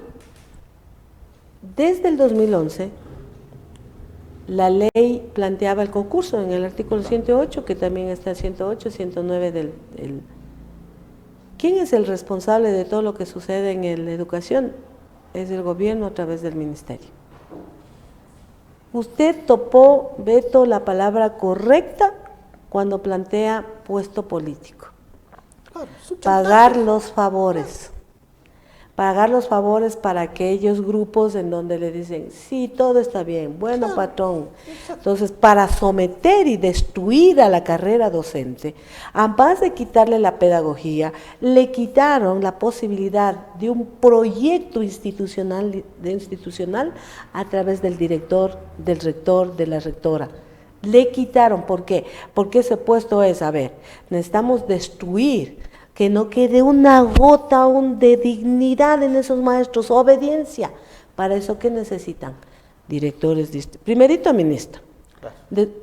Desde el 2011, la ley planteaba el concurso en el artículo 108, que también está el 108, 109 del... ¿Quién es el responsable de todo lo que sucede en la educación? Es el gobierno a través del ministerio. Usted topó, Beto, la palabra correcta cuando plantea puesto político. Pagar los favores. Pagar los favores para aquellos grupos en donde le dicen, sí, todo está bien, bueno, patrón. Entonces, para someter y destruir a la carrera docente, además de quitarle la pedagogía, le quitaron la posibilidad de un proyecto institucional a través del director, del rector, de la rectora. Le quitaron, ¿por qué? Porque ese puesto es, a ver, necesitamos destruir, que no quede una gota aún de dignidad en esos maestros, obediencia. Para eso, ¿qué necesitan? Directores, primerito ministro,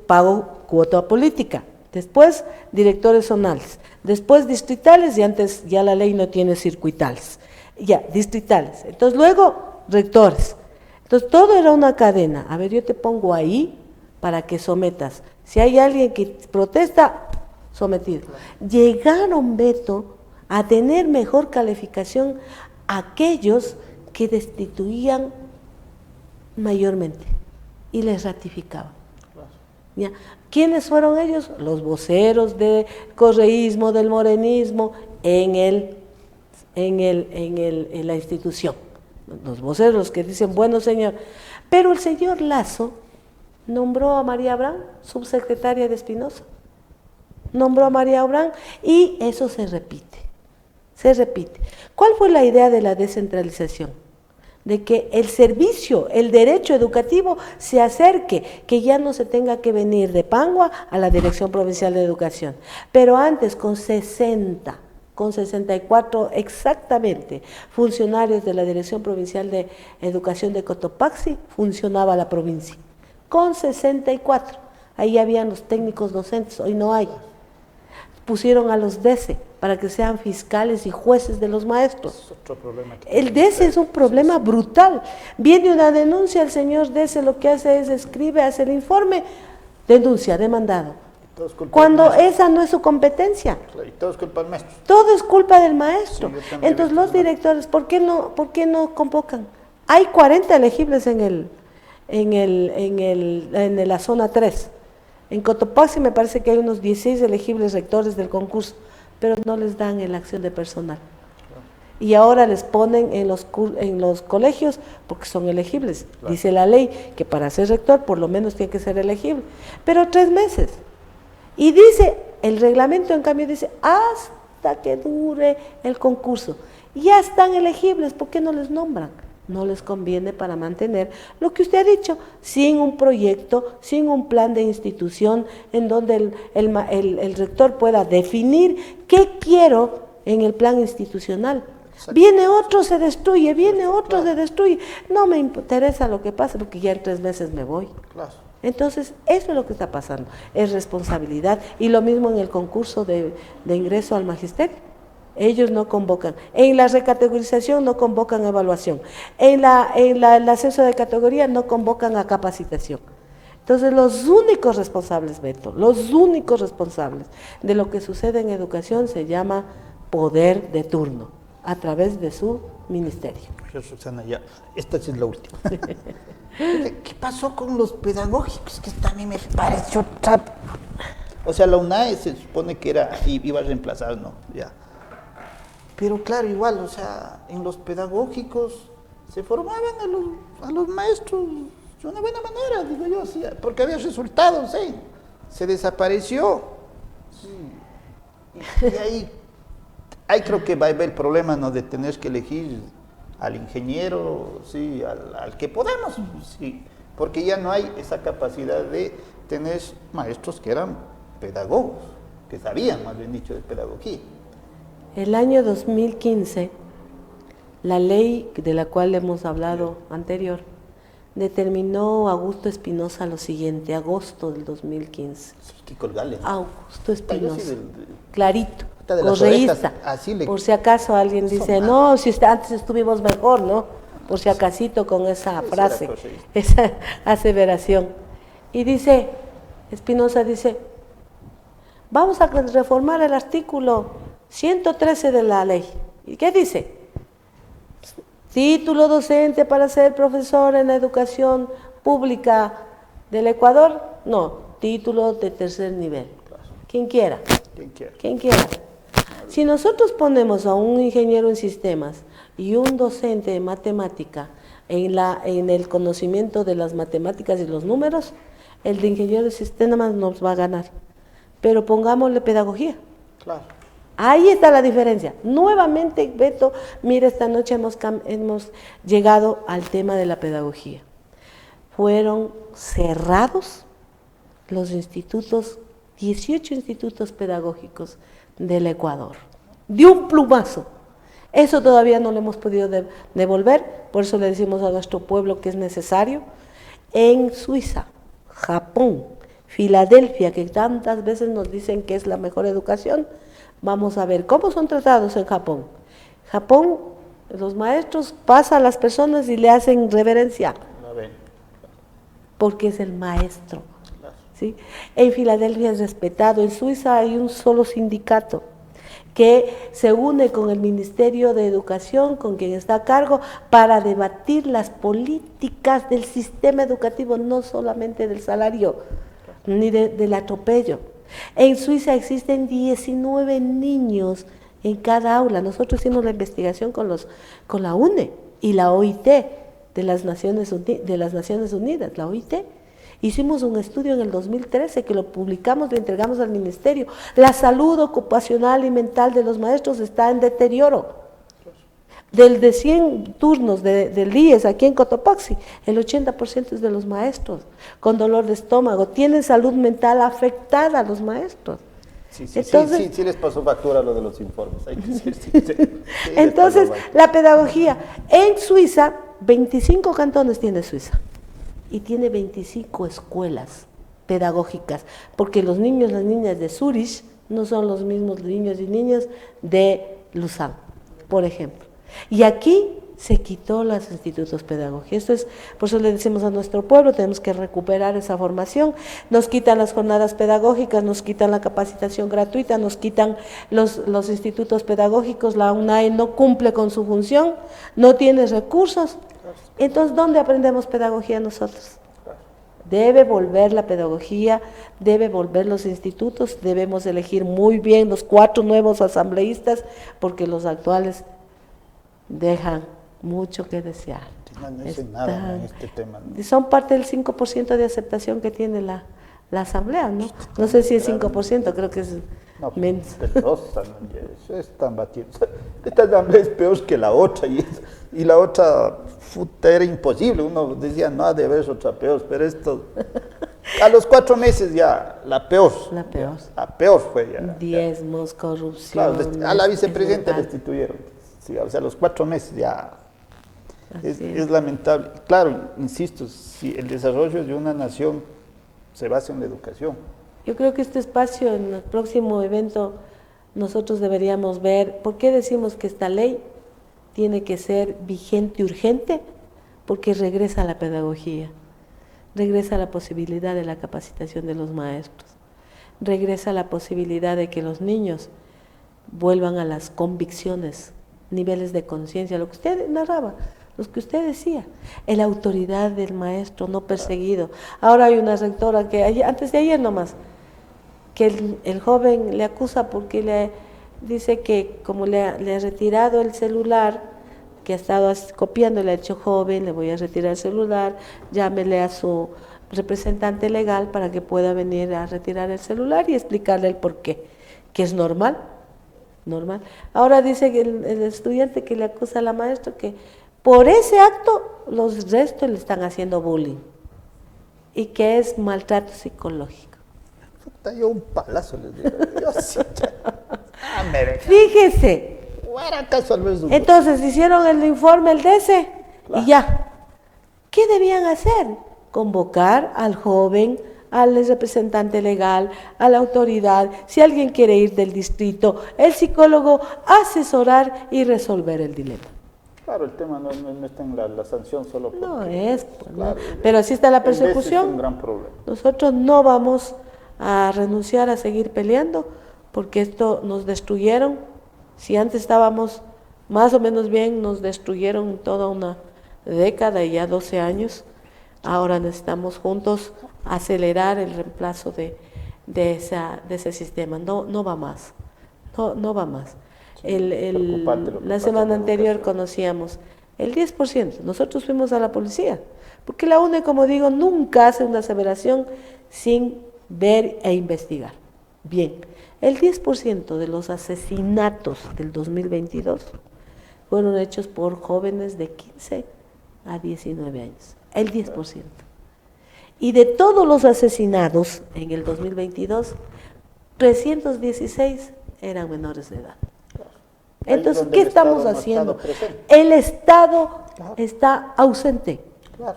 pago cuota política, después directores zonales, después distritales y antes ya la ley no tiene circuitales, ya, distritales. Entonces luego rectores. Entonces todo era una cadena. A ver, yo te pongo ahí para que sometas. Si hay alguien que protesta, sometido. Llegaron, Beto, a tener mejor calificación aquellos que destituían mayormente y les ratificaban. ¿Ya? ¿Quiénes fueron ellos? Los voceros del correísmo, del morenismo en la institución. Los voceros que dicen, bueno señor, pero el señor Lazo nombró a María Abraham subsecretaria de Espinosa. Nombró a María Abraham y eso se repite. ¿Cuál fue la idea de la descentralización? De que el servicio, el derecho educativo se acerque, que ya no se tenga que venir de Pangua a la Dirección Provincial de Educación. Pero antes con 64 exactamente funcionarios de la Dirección Provincial de Educación de Cotopaxi, funcionaba la provincia. Con 64. Ahí habían los técnicos docentes, hoy no hay. Pusieron a los DECE para que sean fiscales y jueces de los maestros. Es otro problema. El DECE es un problema brutal. Viene una denuncia, el señor DECE lo que hace es escribe, hace el informe, denuncia, demandado. Cuando esa no es su competencia. Y todo es culpa del maestro. Todo es culpa del maestro. Sí, entonces los directores, ¿por qué no convocan? Hay 40 elegibles en la zona 3. En Cotopaxi me parece que hay unos 16 elegibles rectores del concurso, pero no les dan en la acción de personal. Y ahora les ponen en los colegios porque son elegibles. Claro. Dice la ley que para ser rector por lo menos tiene que ser elegible. Pero 3 meses. Y dice, el reglamento en cambio dice, hasta que dure el concurso. Ya están elegibles, ¿por qué no les nombran? No les conviene para mantener lo que usted ha dicho, sin un proyecto, sin un plan de institución en donde el rector pueda definir qué quiero en el plan institucional. Exacto. Viene otro, se destruye, viene otro, claro, se destruye. No me interesa lo que pase porque ya en 3 meses me voy. Claro. Entonces, eso es lo que está pasando, es responsabilidad. Y lo mismo en el concurso de ingreso al magisterio. Ellos no convocan. En la recategorización no convocan evaluación. En el ascenso de categoría no convocan a capacitación. Entonces, los únicos responsables, Beto, los únicos responsables de lo que sucede en educación se llama poder de turno, a través de su ministerio. Susana, ya, esta sí es la última. ¿Qué pasó con los pedagógicos? Que esto a mí me pareció O sea, la UNAE se supone que iba a reemplazar, ¿no? Ya. Pero claro, igual, o sea, en los pedagógicos se formaban a los maestros de una buena manera, digo yo, sí, porque había resultados, ¿eh? Se desapareció. Sí. Y ahí creo que va a haber el problema, ¿no? De tener que elegir al ingeniero, sí, al que podamos, sí, porque ya no hay esa capacidad de tener maestros que eran pedagogos, que sabían, más bien dicho, de pedagogía. El año 2015, la ley de la cual hemos hablado anterior, determinó Augusto Espinosa lo siguiente, agosto del 2015. Sí, que colgarle. Augusto Espinosa, Sí, clarito, de las correísta. orejas, así le... Por si acaso alguien dice, no, si antes estuvimos mejor, ¿no? Por si acasito con esa frase, esa aseveración. Y dice, Espinosa dice, vamos a reformar el artículo 113 de la ley. ¿Y qué dice? Título docente para ser profesor en la educación pública del Ecuador, no, título de tercer nivel. Quien quiera. Quien quiera. Si nosotros ponemos a un ingeniero en sistemas y un docente de matemática en el conocimiento de las matemáticas y los números, el de ingeniero de sistemas nos va a ganar. Pero pongámosle pedagogía. Claro. Ahí está la diferencia. Nuevamente, Beto, mira, esta noche hemos llegado al tema de la pedagogía. Fueron cerrados los institutos, 18 institutos pedagógicos del Ecuador, de un plumazo. Eso todavía no lo hemos podido devolver, por eso le decimos a nuestro pueblo que es necesario. En Suiza, Japón, Filadelfia, que tantas veces nos dicen que es la mejor educación, vamos a ver cómo son tratados en Japón. Japón, los maestros pasan a las personas y le hacen reverencia, porque es el maestro. ¿Sí? En Filadelfia es respetado, en Suiza hay un solo sindicato que se une con el Ministerio de Educación, con quien está a cargo, para debatir las políticas del sistema educativo, no solamente del salario, ni del atropello. En Suiza existen 19 niños en cada aula. Nosotros hicimos la investigación con la UNE y la OIT de las Naciones Unidas, la OIT. Hicimos un estudio en el 2013 que lo publicamos, lo entregamos al ministerio. La salud ocupacional y mental de los maestros está en deterioro. De 100 turnos del IES aquí en Cotopaxi, el 80% es de los maestros, con dolor de estómago. Tienen salud mental afectada a los maestros. Sí, entonces, sí les pasó factura lo de los informes. Hay que decir, sí, entonces, la pedagogía. En Suiza, 25 cantones tiene Suiza. Y tiene 25 escuelas pedagógicas, porque los niños y las niñas de Zurich no son los mismos niños y niñas de Lausanne, por ejemplo. Y aquí se quitó los institutos pedagógicos. Esto es, por eso le decimos a nuestro pueblo, tenemos que recuperar esa formación. Nos quitan las jornadas pedagógicas, nos quitan la capacitación gratuita, nos quitan los institutos pedagógicos, la UNAE no cumple con su función, no tiene recursos. Entonces, ¿dónde aprendemos pedagogía nosotros? Debe volver la pedagogía, debe volver los institutos, debemos elegir muy bien los 4 nuevos asambleístas, porque los actuales dejan mucho que desear. No dicen nada en este tema, ¿no? Son parte del 5% de aceptación que tiene la asamblea, ¿no? No sé si es 5%, creo que es menos. Están batiendo. Esta asamblea es peor que la otra, y la otra era imposible. Uno decía, no ha de haber otra peor, pero esto, a los 4 meses ya, la peor. La peor fue ya. Diezmos, corrupción. Claro, a la vicepresidenta destituyeron. Sí, o sea, a los 4 meses ya. Es lamentable. Claro, insisto, si el desarrollo de una nación se basa en la educación. Yo creo que este espacio, en el próximo evento, nosotros deberíamos ver por qué decimos que esta ley tiene que ser vigente, urgente, porque regresa a la pedagogía. regresa la posibilidad de la capacitación de los maestros, regresa la posibilidad de que los niños vuelvan a las convicciones, niveles de conciencia, lo que usted narraba, lo que usted decía, la autoridad del maestro no perseguido. Ahora hay una rectora que antes de ayer nomás, que el joven le acusa porque le dice que como le ha retirado el celular, que ha estado copiando, le ha dicho: joven, le voy a retirar el celular, llámele a su representante legal para que pueda venir a retirar el celular y explicarle el por qué, que es normal. Ahora dice que el estudiante que le acusa a la maestra que por ese acto los restos le están haciendo bullying y que es maltrato psicológico. Puta, yo un palazo les digo. Yo sí, Fíjese. Entonces hicieron el informe, el DC, y ya. ¿Qué debían hacer? Convocar al joven, al representante legal, a la autoridad, si alguien quiere ir del distrito, el psicólogo, asesorar y resolver el dilema. Claro, el tema no está en la sanción solo porque, no es, pues, claro, no. Pero así está la persecución. Es un gran problema. Nosotros no vamos a renunciar a seguir peleando porque esto nos destruyeron. Si antes estábamos más o menos bien, nos destruyeron toda una década y ya 12 años. Ahora necesitamos juntos acelerar el reemplazo de ese sistema. No va más. No va más. La semana anterior conocíamos el 10%. Nosotros fuimos a la policía, porque la UNE, como digo, nunca hace una aseveración sin ver e investigar. Bien, el 10% de los asesinatos del 2022 fueron hechos por jóvenes de 15 a 19 años. El 10%. Y de todos los asesinados en el 2022, 316 eran menores de edad. Entonces, ¿qué estamos haciendo? El Estado está ausente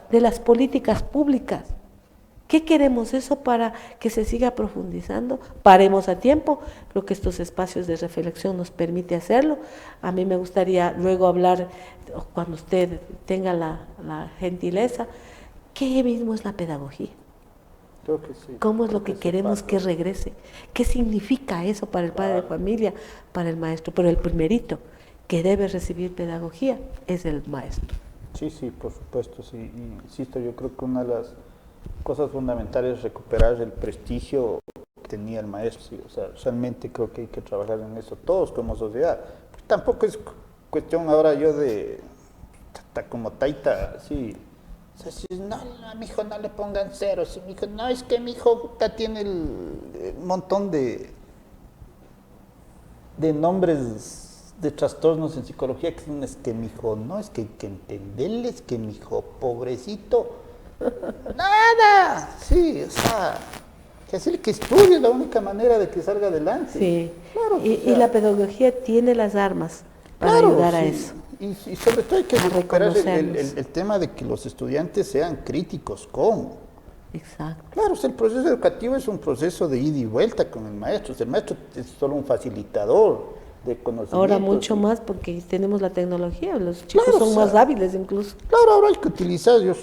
de las políticas públicas. ¿Qué queremos eso para que se siga profundizando? Paremos a tiempo, creo que estos espacios de reflexión nos permite hacerlo. A mí me gustaría luego hablar, cuando usted tenga la gentileza, ¿qué mismo es la pedagogía? Creo que sí. ¿Cómo es lo que queremos que regrese? ¿Qué significa eso para el padre de familia, para el maestro? Pero el primerito que debe recibir pedagogía es el maestro. Sí, por supuesto, sí. Insisto, yo creo que una de las cosas fundamentales es recuperar el prestigio que tenía el maestro. Sí, o sea, realmente creo que hay que trabajar en eso todos como sociedad. Tampoco es cuestión ahora yo de como taita, sí. O sea, si no, a mi hijo no le pongan cero, si mi hijo, no, es que mi hijo tiene el montón de nombres de trastornos en psicología, que no es que mi hijo, no, es que hay que entenderles que mi hijo, pobrecito, nada, sí, o sea, que hacerle que estudie es la única manera de que salga adelante. Sí, claro, y la pedagogía tiene las armas para ayudar a eso. Y sobre todo hay que recuperar el tema de que los estudiantes sean críticos con. Exacto. Claro, el proceso educativo es un proceso de ida y vuelta con el maestro. El maestro es solo un facilitador de conocimiento. Ahora mucho más porque tenemos la tecnología, los chicos son más hábiles incluso. Claro, ahora hay que utilizar. Yo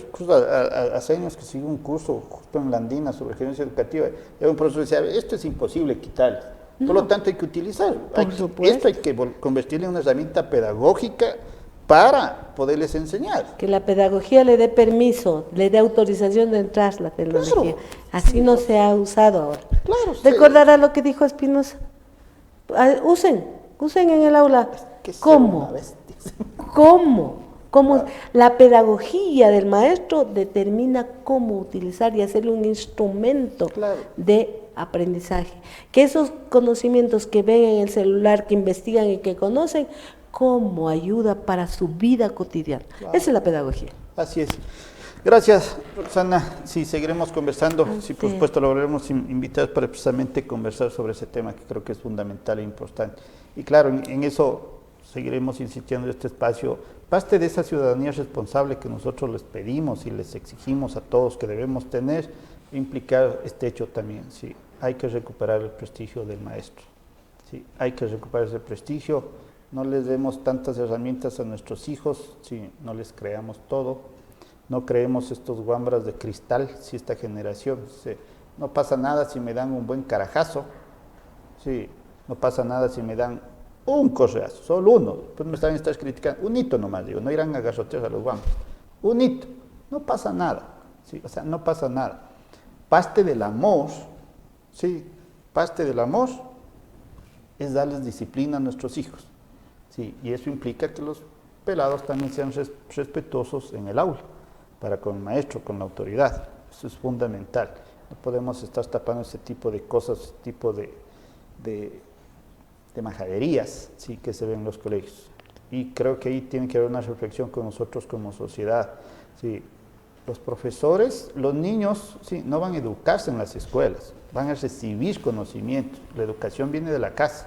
hace años que sigo un curso justo en Landina sobre gerencia educativa. Y un profesor decía, esto es imposible quitar. Por lo tanto, hay que utilizar. Esto hay que convertirlo en una herramienta pedagógica para poderles enseñar. Que la pedagogía le dé permiso, le dé autorización de entrar la tecnología. Claro, así no se ha usado ahora. Claro, ¿Recordará lo que dijo Espinosa? Usen en el aula. ¿Cómo? ¿Cómo? La pedagogía del maestro determina cómo utilizar y hacerle un instrumento de aprendizaje. Que esos conocimientos que ven en el celular, que investigan y que conocen, cómo ayuda para su vida cotidiana. Esa es la pedagogía. Así es. Gracias, Roxana. Sí, seguiremos conversando. Sí, por supuesto, lo volveremos a invitar para precisamente conversar sobre ese tema que creo que es fundamental e importante. Y claro, en eso seguiremos insistiendo en este espacio. Parte de esa ciudadanía responsable que nosotros les pedimos y les exigimos a todos que debemos tener, implicar este hecho también. Sí, hay que recuperar el prestigio del maestro. Sí, hay que recuperar ese prestigio. No les demos tantas herramientas a nuestros hijos, sí, no les creamos todo. No creemos estos guambras de cristal, si esta generación. Sí, no pasa nada si me dan un buen carajazo. Sí, no pasa nada si me dan un correazo, solo uno. Pues me están criticando. Un hito nomás, digo, no irán a garrotear a los guambras. Un hito. No pasa nada. Sí, o sea, no pasa nada. Parte del amor, sí, parte del amor es darles disciplina a nuestros hijos. Sí, y eso implica que los pelados también sean respetuosos en el aula, para con el maestro, con la autoridad. Eso es fundamental. No podemos estar tapando ese tipo de cosas, ese tipo de majaderías, sí, que se ven en los colegios. Y creo que ahí tiene que haber una reflexión con nosotros como sociedad. Sí, los profesores, los niños, sí, no van a educarse en las escuelas, van a recibir conocimientos. La educación viene de la casa.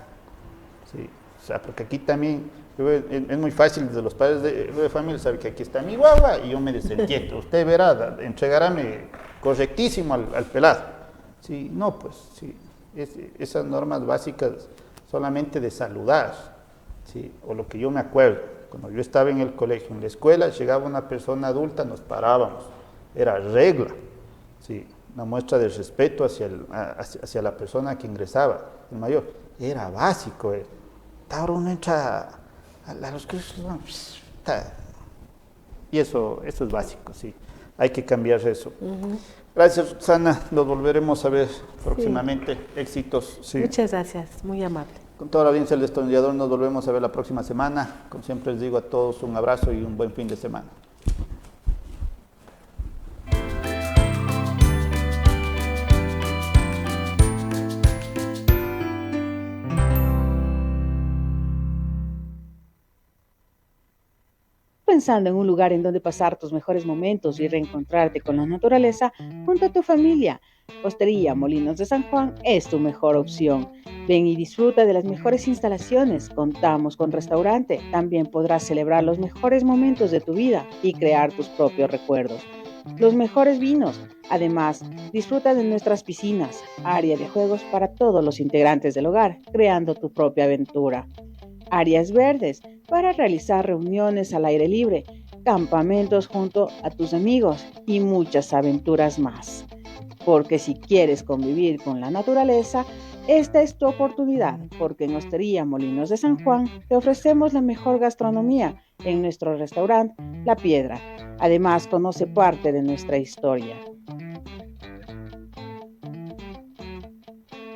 Sí, o sea, porque aquí también es muy fácil desde los padres de familia, sabe que aquí está mi guagua y yo me desentiendo. Usted verá, entregaráme correctísimo al pelado. Sí, no, pues, sí, esas normas básicas solamente de saludar, sí, o lo que yo me acuerdo, cuando yo estaba en el colegio, en la escuela, llegaba una persona adulta, nos parábamos, era regla, sí, una muestra de respeto hacia la persona que ingresaba, el mayor, era básico. Ahora uno entra a los que... Y eso es básico, sí, hay que cambiar eso. Gracias, Roxana, nos volveremos a ver próximamente. Sí. Éxitos. Sí. Muchas gracias, muy amable. Con toda la audiencia del Destornillador nos volvemos a ver la próxima semana. Como siempre les digo a todos, un abrazo y un buen fin de semana. Pensando en un lugar en donde pasar tus mejores momentos y reencontrarte con la naturaleza junto a tu familia, Hostería Molinos de San Juan es tu mejor opción. Ven y disfruta de las mejores instalaciones. Contamos con restaurante. También podrás celebrar los mejores momentos de tu vida y crear tus propios recuerdos. Los mejores vinos. Además, disfruta de nuestras piscinas, área de juegos para todos los integrantes del hogar, creando tu propia aventura. Áreas verdes para realizar reuniones al aire libre, campamentos junto a tus amigos y muchas aventuras más. Porque si quieres convivir con la naturaleza, esta es tu oportunidad, porque en Hostería Molinos de San Juan te ofrecemos la mejor gastronomía en nuestro restaurante La Piedra. Además, conoce parte de nuestra historia.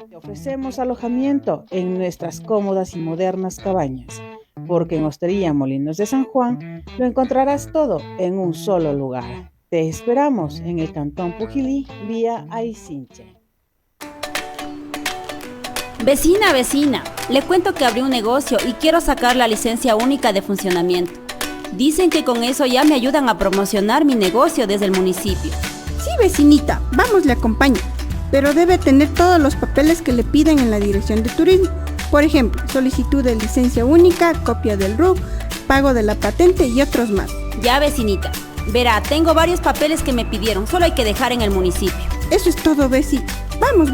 Te ofrecemos alojamiento en nuestras cómodas y modernas cabañas, porque en Hostería Molinos de San Juan lo encontrarás todo en un solo lugar. Te esperamos en el Cantón Pujilí, vía Aicinche. Vecina, le cuento que abrí un negocio y quiero sacar la licencia única de funcionamiento. Dicen que con eso ya me ayudan a promocionar mi negocio desde el municipio. Sí, vecinita, vamos, le acompaño. Pero debe tener todos los papeles que le piden en la Dirección de Turismo. Por ejemplo, solicitud de licencia única, copia del RUC, pago de la patente y otros más. Ya, vecinita. Verá, tengo varios papeles que me pidieron, solo hay que dejar en el municipio. Eso es todo, veci. Vamos.